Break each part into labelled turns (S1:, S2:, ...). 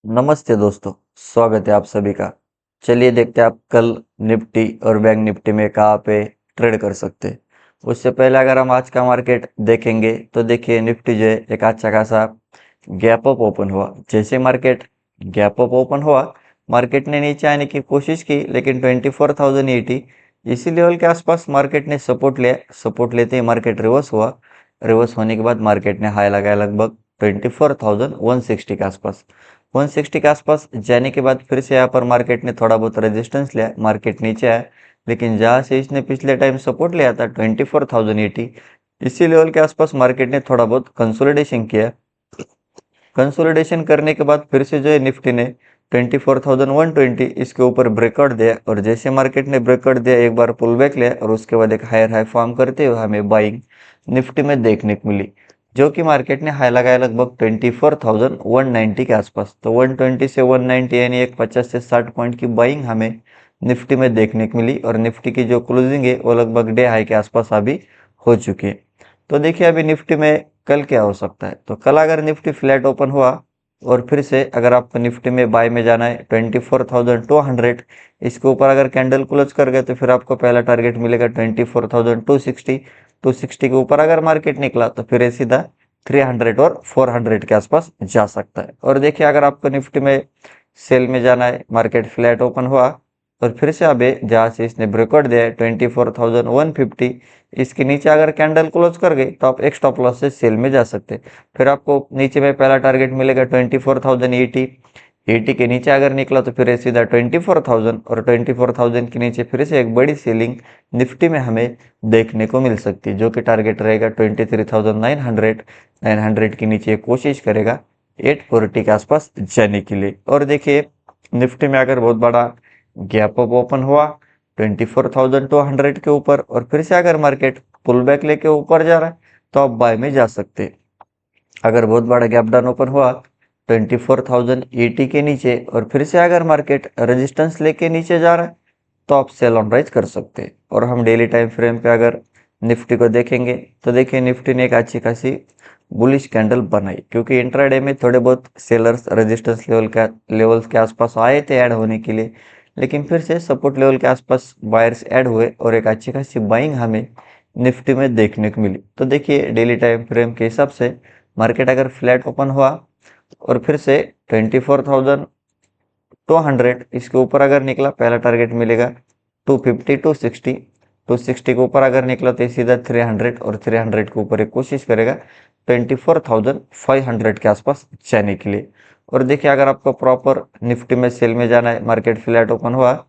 S1: नमस्ते दोस्तों, स्वागत है आप सभी का। चलिए देखते हैं आप कल निफ्टी और बैंक निफ्टी में कहाँ पे ट्रेड कर सकते हैं। उससे पहले अगर हम आज का मार्केट देखेंगे तो देखिए निफ्टी जो है एक अच्छा खासा गैप अप ओपन हुआ। जैसे मार्केट गैप अप ओपन हुआ, मार्केट ने नीचे आने की कोशिश की, लेकिन 24,080 इसी लेवल के आसपास मार्केट ने सपोर्ट लिया। सपोर्ट लेते ही मार्केट रिवर्स हुआ। रिवर्स होने के बाद मार्केट ने हाई लगाया लगभग 24,160 के आसपास। 160 के आसपास जाने के बाद फिर से यहाँ पर मार्केट ने थोड़ा बहुत रेजिस्टेंस लिया, मार्केट नीचे आया। लेकिन जहाँ से इसने पिछले टाइम सपोर्ट लिया था 24,080, इसी लेवल के आसपास मार्केट ने थोड़ा बहुत कंसोलिडेशन किया। कंसोलिडेशन करने के बाद फिर से जो है निफ्टी ने 24,120 इसके ऊपर ब्रेकआउट दिया, और जैसे मार्केट ने ब्रेकआउट दिया एक बार पुल बैक लिया, और उसके बाद एक हायर हाई फॉर्म करते हुए हमें बाइंग निफ्टी में देखने को मिली, जो कि मार्केट ने हाई लगाया लगभग 24,190 के आसपास। तो 120 से 190 यानी एक 50 से 60 पॉइंट की बाइंग हमें निफ्टी में देखने को मिली, और निफ्टी की जो क्लोजिंग है वो लगभग डे हाई के आसपास अभी हो चुकी है। तो देखिए अभी निफ्टी में कल क्या हो सकता है। तो कल अगर निफ्टी फ्लैट ओपन हुआ और फिर से अगर आपको निफ्टी में बाय में जाना है 24,200, इसके ऊपर अगर कैंडल क्लोज कर गए तो फिर आपको पहला टारगेट मिलेगा 24,260। 260 के ऊपर अगर मार्केट निकला तो फिर ये सीधा 300 और 400 के आसपास जा सकता है। और देखिए अगर आपको निफ्टी में सेल में जाना है, मार्केट फ्लैट ओपन हुआ और फिर से अभी जहाँ से इसने ब्रेकआउट दिया है 24,150, इसके नीचे अगर कैंडल क्लोज कर गई तो आप एक स्टॉप लॉस से सेल में जा सकते हैं। फिर आपको नीचे में पहला टारगेट मिलेगा 24,080। 80 के नीचे अगर निकला तो फिर सीधा 24,000, और 24,000 के नीचे फिर से एक बड़ी सेलिंग निफ्टी में हमें देखने को मिल सकती है, जो कि टारगेट रहेगा 23,900। 900 के नीचे कोशिश करेगा 840 के आसपास जाने के लिए। और देखिए निफ्टी में अगर बहुत बड़ा गैप अप ओपन हुआ 24,200 के ऊपर, और फिर से अगर मार्केट पुल बैक लेके ऊपर जा रहा है तो आप बाय में जा सकते हैं। अगर बहुत बड़ा गैप डाउन ओपन हुआ 24,080 के नीचे, और फिर से अगर मार्केट रेजिस्टेंस लेके नीचे जा रहा है तो आप सेल ऑन राइज कर सकते हैं। और हम डेली टाइम फ्रेम पे अगर निफ्टी को देखेंगे तो देखिए निफ्टी ने एक अच्छी खासी बुलिश कैंडल बनाई, क्योंकि इंट्राडे में थोड़े बहुत सेलर्स रेजिस्टेंस लेवल्स के आसपास आए थे ऐड होने के लिए, लेकिन फिर से सपोर्ट लेवल के आसपास बायर्स ऐड हुए और एक अच्छी खासी बाइंग हमें निफ्टी में देखने को मिली। तो देखिए डेली टाइम फ्रेम के हिसाब से मार्केट अगर फ्लैट ओपन हुआ और फिर से 24,200 इसके ऊपर अगर निकला, पहला टारगेट मिलेगा 250 260। 260 के ऊपर अगर निकला तो सीधा 300, और 300 के ऊपर एक कोशिश करेगा 24,500 के आसपास जाने के लिए। और देखिए अगर आपको प्रॉपर निफ्टी में सेल में जाना है, मार्केट फ्लैट ओपन हुआ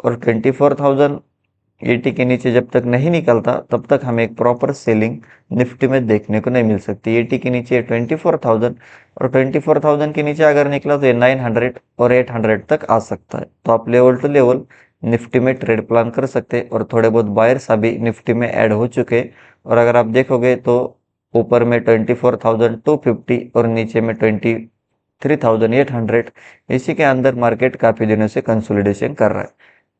S1: और 24,080 के नीचे जब तक नहीं निकलता तब तक हमें एक प्रॉपर सेलिंग निफ्टी में देखने को नहीं मिल सकती। 80 के नीचे 24,000, और 24,000 के नीचे अगर निकला तो ये 900 और 800 तक आ सकता है। तो आप लेवल टू लेवल निफ्टी में ट्रेड प्लान कर सकते हैं, और थोड़े बहुत बायर्स अभी निफ्टी में ऐड हो चुके हैं। और अगर आप देखोगे तो ऊपर में 24,250 और नीचे में 23,800, इसी के अंदर मार्केट काफ़ी दिनों से कंसोलिडेशन कर रहा है।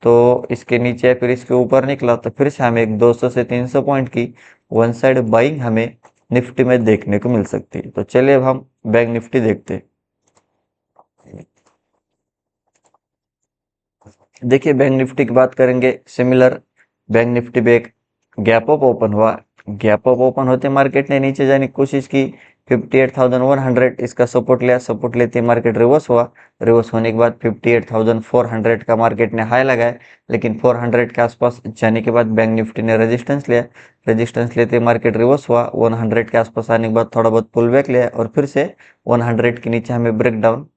S1: तो इसके नीचे फिर इसके ऊपर निकला तो फिर से हमें एक 200 से 300 पॉइंट की वन साइड बाइंग हमें निफ्टी में देखने को मिल सकती है। तो चलिए अब हम बैंक निफ्टी देखते हैं। देखिए बैंक निफ्टी की बात करेंगे, सिमिलर बैंक निफ्टी भी एक गैप अप ओपन हुआ। गैप अप ओपन होते मार्केट ने नीचे जाने की कोशिश की, 58,100 इसका सपोर्ट लिया। सपोर्ट लेते मार्केट रिवर्स हुआ। रिवर्स होने के बाद 58,400 का मार्केट ने हाई लगाया, लेकिन 400 के आसपास जाने के बाद बैंक निफ्टी ने रेजिस्टेंस लिया। रेजिस्टेंस लेते मार्केट रिवर्स हुआ। 100 के आसपास आने के बाद थोड़ा बहुत पुल बैक लिया, और फिर से 100 के नीचे हमें ब्रेक डाउन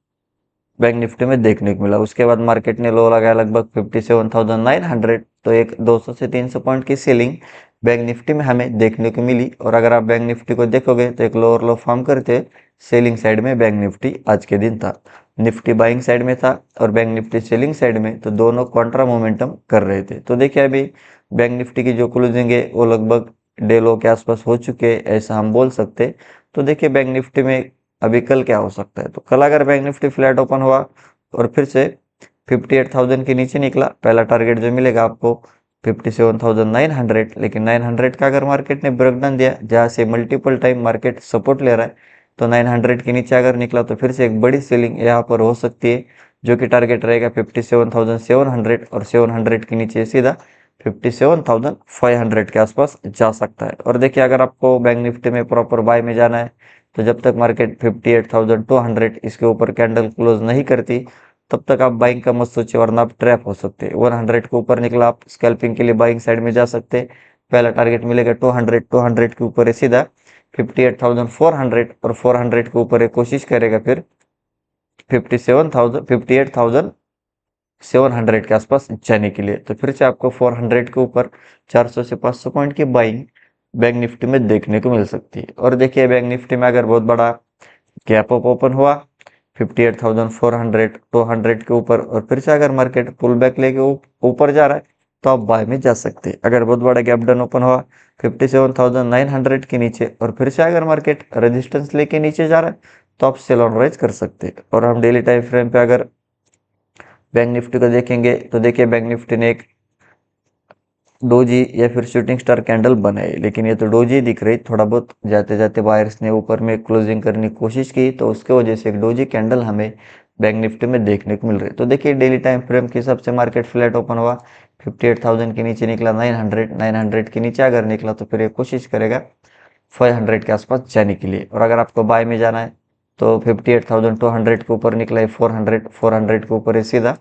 S1: बैंक निफ्टी में देखने को मिला। उसके बाद मार्केट ने लो लगाया लगभग 57,900। तो एक 200 से 300 पॉइंट की सेलिंग बैंक निफ्टी में हमें देखने को मिली। और अगर आप बैंक निफ्टी को देखोगे तो एक लोअर लो फॉर्म करते सेलिंग साइड में बैंक निफ्टी आज के दिन था। निफ्टी बाइंग साइड में था और बैंक निफ्टी सेलिंग साइड में, तो दोनों कॉन्ट्रा मोमेंटम कर रहे थे। तो देखिए अभी बैंक निफ्टी की जो क्लोजिंग है वो लगभग डे लो के आसपास हो चुके हैं, ऐसा हम बोल सकते। तो देखिए बैंक निफ्टी में अभी कल क्या हो सकता है। तो कल अगर बैंक निफ्टी फ्लैट ओपन हुआ और फिर से 58,000 के नीचे निकला, पहला टारगेट जो मिलेगा आपको 57,900। लेकिन 900 का अगर मार्केट ने ब्रेकडाउन दिया, जहाँ से मल्टीपल टाइम मार्केट सपोर्ट ले रहा है, तो 900 के नीचे अगर निकला तो फिर से एक बड़ी सेलिंग यहाँ पर हो सकती है, जो कि टारगेट रहेगा 57,700 और 700 के नीचे सीधा 57,500 के आसपास जा सकता है। और देखिए अगर आपको बैंक निफ्टी में प्रॉपर बाय में जाना है तो जब तक मार्केट 58,200 इसके ऊपर कैंडल क्लोज नहीं करती तब तक आप बाइंग का मत सोचिए, वरना आप ट्रैप हो सकते हैं। 100 के ऊपर निकला आप स्कैल्पिंग के लिए बाइंग साइड में जा सकते हैं। पहला टारगेट मिलेगा 200 के ऊपर है सीधा 58,400 और 400 के ऊपर कोशिश करेगा फिर 58,700 के आसपास जाने के लिए। तो फिर से आपको 400 के ऊपर 400 से 500 पॉइंट की बाइंग बैंक निफ्टी में देखने को मिल सकती है। और देखिए बैंक निफ्टी में अगर बहुत बड़ा गैप अप ओपन हुआ 58,400 200 के ऊपर और फिर से अगर मार्केट पुल बैक लेके ऊपर जा रहा है तो आप बाय में जा सकते हैं। अगर बहुत बड़ा गैप डाउन ओपन हुआ 57,900 के नीचे और फिर से अगर मार्केट रेजिस्टेंस लेके नीचे जा रहा है तो आप सेल ऑन राइज कर सकते हैं। और हम डेली टाइम फ्रेम पे अगर बैंक निफ्टी को देखेंगे तो देखिए बैंक निफ्टी ने एक डोजी या फिर शूटिंग स्टार कैंडल बनाई, लेकिन ये तो डोजी दिख रही, थोड़ा बहुत जाते जाते बायर्स ने ऊपर में क्लोजिंग करने की कोशिश की तो उसके वजह से एक डोजी कैंडल हमें बैंक निफ्टी में देखने को मिल रही है। तो देखिए डेली टाइम फ्रेम के हिसाब से मार्केट फ्लैट ओपन हुआ 58,000 के नीचे निकला 900 के नीचे अगर निकला तो फिर ये कोशिश करेगा 500 के आसपास जाने के लिए। और अगर आपको बाय में जाना है तो 58,200 के ऊपर निकला है 400 के ऊपर है सीधा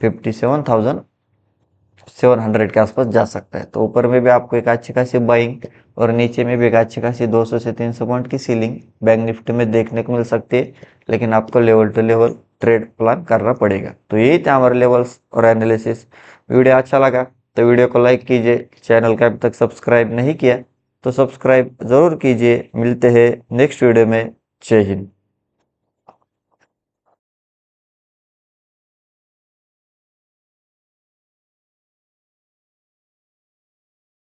S1: 57,700 के आसपास जा सकता है। तो ऊपर में भी आपको एक अच्छी खासी बाइंग और नीचे में भी एक अच्छी खासी 200 से 300 पॉइंट की सीलिंग बैंक निफ्टी में देखने को मिल सकती है, लेकिन आपको level to level trade plan करना पड़ेगा। तो यही थे हमारे लेवल्स और एनालिसिस। वीडियो अच्छा लगा तो वीडियो को लाइक कीजिए, चैनल का अभी तक सब्सक्राइब नहीं किया तो सब्सक्राइब जरूर कीजिए। मिलते हैं नेक्स्ट वीडियो में। जय हिंद।